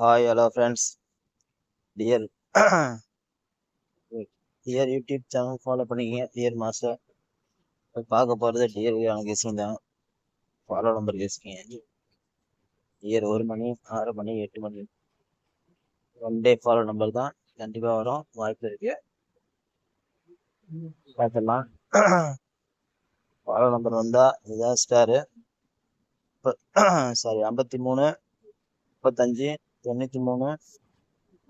Hi hello friends. Dear dear YouTube channel follow பண்ணிக்கங்க. Dear master பார்க்க போகிறது dear guessing தான். ஃபாலோ நம்பர் கெஸ்டிங்க. டியர் 1 மணி 6 மணி 8 மணி 1 டே ஃபாலோ நம்பர் தான். கண்டிப்பாக வரும், வாய்ப்பு இருக்கு. பார்த்துடலாம். ஃபாலோ நம்பர் வந்தால் இதுதான் ஸ்டாரு. Sorry 53 35 93 39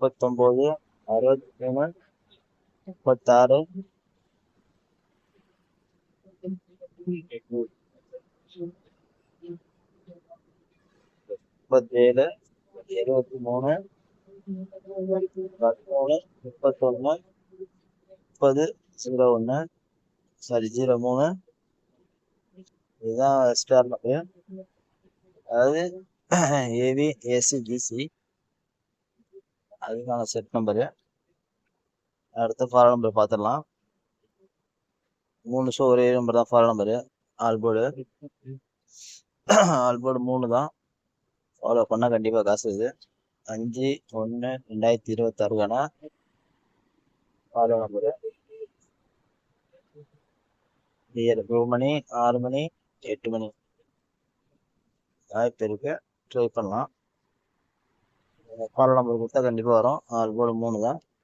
63 36 37 73 13 31 30 01 sorry 03. இதுதான் ஸ்டார் நம்பர், அதாவது ஏவி ஏசி பிசி அதுக்கான செட் நம்பரு. அடுத்த ஃபாலோ நம்பர் பார்த்துடலாம். 3 ஷோ ஒரே நம்பர் தான் ஃபாலோ நம்பரு. ஆல்போர்டு 3 தான். ஃபாலோ பண்ணால் கண்டிப்பாக காசு இது. 5/1/2026 ஃபாலோ நம்பரு. 2 மணி 6 மணி 8 மணி வாய்ப்பு இருக்கு, ட்ரை பண்ணலாம். ஃபாலோ நம்பர் கொடுத்தா கண்டிப்பாக வரும். ஆல்போர்டு 3 தான்.